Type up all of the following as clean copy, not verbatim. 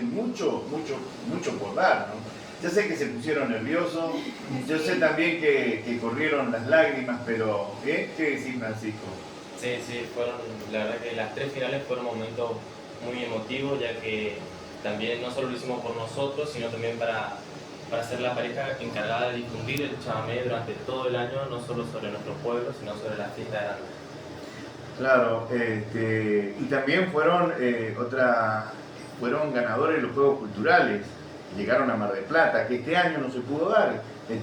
mucho por dar, ¿no? Ya sé que se pusieron nerviosos, yo sé también que corrieron las lágrimas, pero ¿qué decís, Francisco? Sí, sí, la verdad que las tres finales fueron momentos muy emotivos, ya que también no solo lo hicimos por nosotros, sino también para ser la pareja encargada de difundir el chamamé durante todo el año, no solo sobre nuestro pueblo, sino sobre la fiesta grande. Claro, y también fueron ganadores de los Juegos Culturales, llegaron a Mar del Plata, que este año no se pudo dar,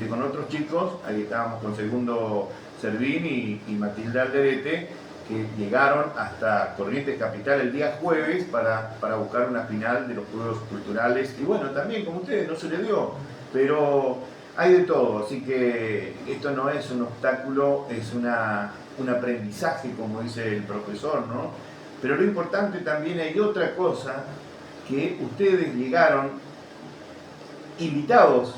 con otros chicos, ahí estábamos con Segundo Servín y Matilda Alderete, que llegaron hasta Corrientes Capital el día jueves para buscar una final de los Juegos Culturales, y bueno, también como ustedes no se le dio, pero hay de todo, así que esto no es un obstáculo, es un aprendizaje, como dice el profesor, ¿no? Pero lo importante también hay otra cosa, que ustedes llegaron invitados,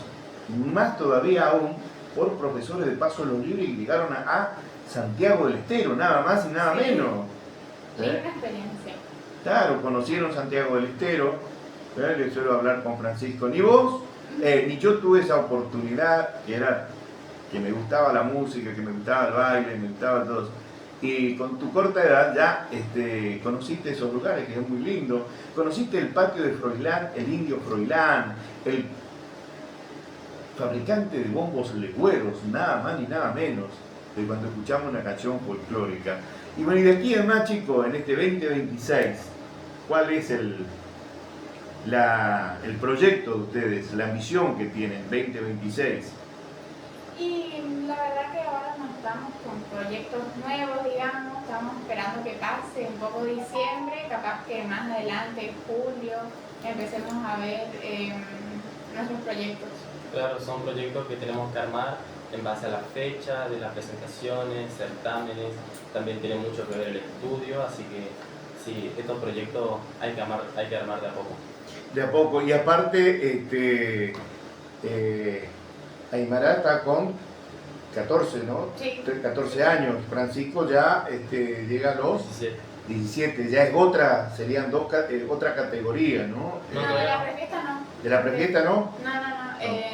más todavía aún, por profesores de Paso de los Libres y llegaron a Santiago del Estero, nada más y nada menos. Una experiencia. Claro, conocieron Santiago del Estero, le suelo hablar con Francisco, ni vos, ni yo tuve esa oportunidad, que me gustaba la música, que me gustaba el baile, me gustaba todo eso. Y con tu corta edad ya conociste esos lugares, que es muy lindo. Conociste el patio de Froilán, el indio Froilán, el fabricante de bombos legüeros, nada más ni nada menos, de cuando escuchamos una canción folclórica. Y bueno, y de aquí además, chicos, en este 2026, ¿cuál es el proyecto de ustedes, la misión que tienen 2026? Y la verdad que ahora nos estamos con proyectos nuevos, digamos, estamos esperando que pase un poco diciembre, capaz que más adelante, julio, empecemos a ver nuestros proyectos. Claro, son proyectos que tenemos que armar en base a la fecha de las presentaciones, certámenes, también tiene mucho que ver el estudio, así que sí, estos proyectos hay que armar de a poco. De a poco, y aparte, Aymara está con 14, ¿no? Sí. 14 años. Francisco ya llega a los 17. Ya es serían otra categoría, ¿no? No, de la prefiesta no. ¿De la prefiesta no? No.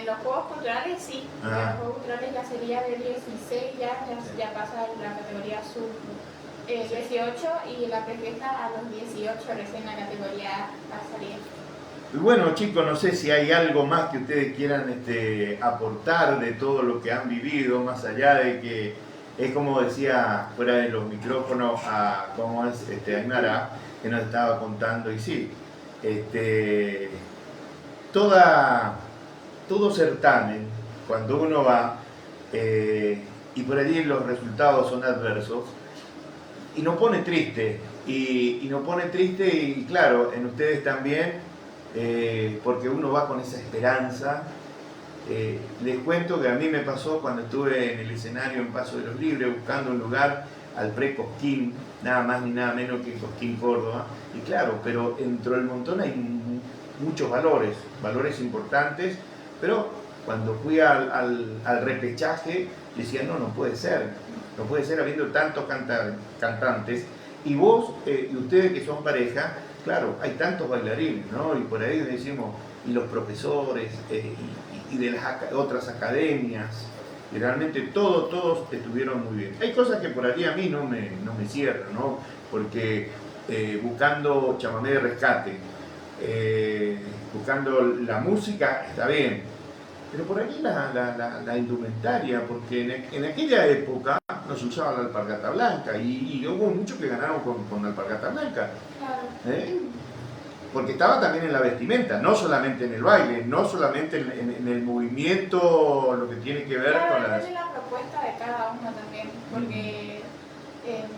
Los Juegos Culturales sí. Los Juegos Culturales ya sería de 16, ya pasa la categoría sub 18 y la prefiesta a los 18 recién la categoría pasaría. Y bueno, chicos, no sé si hay algo más que ustedes quieran aportar de todo lo que han vivido, más allá de que es como decía fuera de los micrófonos como es Aymara, que nos estaba contando, y sí, todo certamen, cuando uno va y por allí los resultados son adversos, y nos pone triste, y claro, en ustedes también, porque uno va con esa esperanza. Les cuento que a mí me pasó cuando estuve en el escenario en Paso de los Libres buscando un lugar al pre-Cosquín, nada más ni nada menos que Cosquín, Córdoba, y claro, pero dentro del montón hay muchos valores importantes, pero cuando fui al repechaje decía, no puede ser habiendo tantos cantantes, y vos y ustedes que son pareja, claro, hay tantos bailarines, ¿no? Y por ahí decimos, y los profesores, y de las otras academias, y realmente todos estuvieron muy bien. Hay cosas que por ahí a mí no me cierran, ¿no? Porque buscando chamamé de rescate, buscando la música, está bien, pero por ahí la indumentaria, porque en aquella época no se usaba la alpargata blanca, y hubo muchos que ganaron con la alpargata blanca. Claro. Porque estaba también en la vestimenta, no solamente en el baile, no solamente en el movimiento, lo que tiene que ver con las... Depende de la propuesta de cada uno también, porque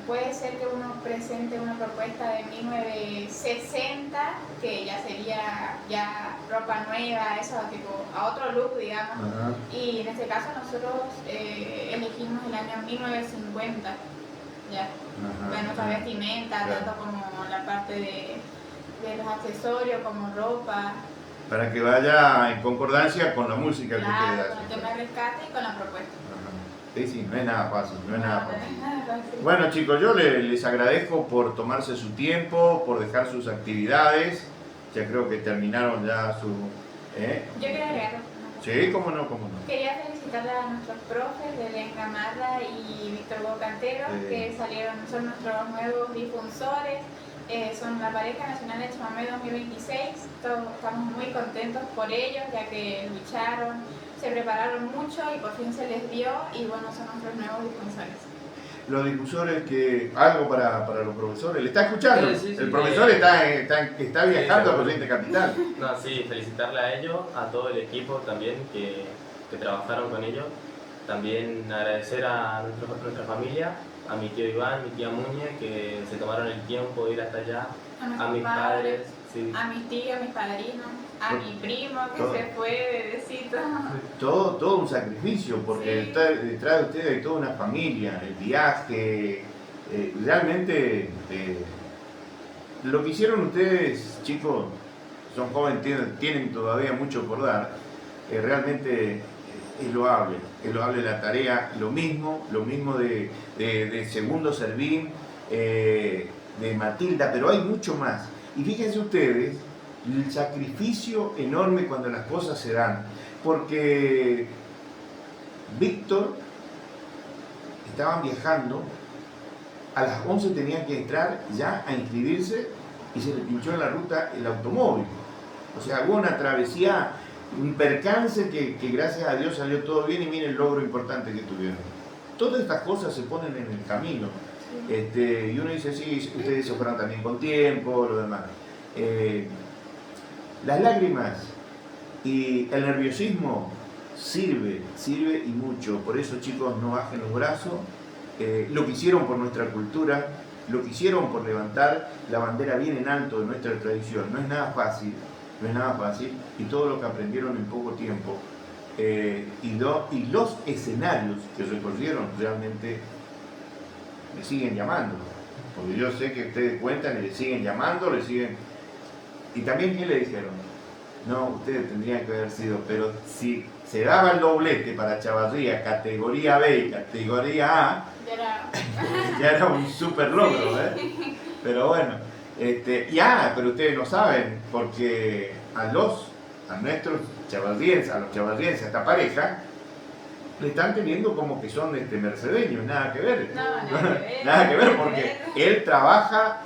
puede ser que uno presente una propuesta de 1960, que ya sería ropa nueva, eso, tipo, a otro look, digamos. Ajá. Y en este caso nosotros elegimos el año 1950, ya. Bueno, nuestra vestimenta, claro, tanto como la parte de los accesorios, como ropa. Para que vaya en concordancia con la música que ustedes hacen. Con el tema de rescate y con la propuesta. Sí, no es nada fácil, Bueno, chicos, yo les agradezco por tomarse su tiempo, por dejar sus actividades, ya creo que terminaron ya su... Yo quería agregar una cosa. Sí, cómo no, cómo no. Quería felicitar a nuestros profes, Belén Gamarra y Víctor Bocantero, que son nuestros nuevos difusores, son la pareja nacional de chamamé 2026. Todos estamos muy contentos por ellos, ya que lucharon, se prepararon mucho y por fin se les dio, y bueno, son nuestros nuevos difusores. Los difusores que... Algo para los profesores. ¿Le está escuchando? Sí, el profesor está viajando a Corrientes Capital. No, sí, felicitarle a ellos, a todo el equipo también que trabajaron con ellos. También agradecer a nuestra familia, a mi tío Iván, mi tía Muñe, que se tomaron el tiempo de ir hasta allá, a mis padres, sí. A mis tíos, a mis padrinos, a mi primo que Todo. se fue de besito. Todo un sacrificio, porque Sí. detrás de ustedes hay toda una familia, el viaje, realmente lo que hicieron ustedes, chicos, son jóvenes, tienen todavía mucho por dar, realmente es loable la tarea, lo mismo de Segundo Servín, de Matilda, pero hay mucho más. Y fíjense ustedes, el sacrificio enorme cuando las cosas se dan, porque Víctor estaban viajando, a las 11 tenían que entrar ya a inscribirse y se le pinchó en la ruta el automóvil. O sea, hubo una travesía, un percance que gracias a Dios salió todo bien, y miren el logro importante que tuvieron. Todas estas cosas se ponen en el camino. Y uno dice, sí, ustedes se fueron también con tiempo, lo demás. Las lágrimas y el nerviosismo sirve y mucho. Por eso, chicos, no bajen los brazos. Lo que hicieron por nuestra cultura, lo que hicieron por levantar la bandera bien en alto de nuestra tradición, no es nada fácil, y todo lo que aprendieron en poco tiempo, y los escenarios que recorrieron realmente le siguen llamando, porque yo sé que ustedes cuentan y le siguen llamando, y también ¿qué le dijeron? No, ustedes tendrían que haber sido, pero si se daba el doblete para Chavarría, categoría B y categoría A, ya era un super logro, Pero bueno, pero ustedes no saben, porque a nuestros chavarrienses, a los chavarrienses, a esta pareja, le están teniendo como que son mercedeños, nada que ver. Nada que ver, porque él trabaja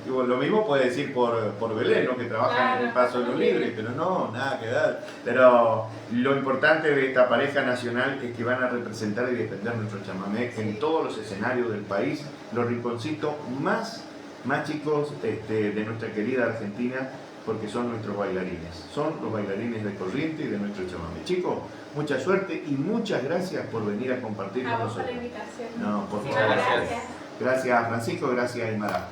lo mismo puede decir por Belén, ¿no? Que trabaja en el Paso de los Libres, pero no, nada que ver. Pero lo importante de esta pareja nacional es que van a representar y defender nuestro chamamé en todos los escenarios del país, los rinconcitos más chicos de nuestra querida Argentina, porque son nuestros bailarines. Son los bailarines de Corrientes y de nuestro chamamé. Chicos, mucha suerte y muchas gracias por venir a compartir con nosotros. A vos por la invitación. No, por Sí, favor. gracias. Gracias, Francisco, gracias, Aymara.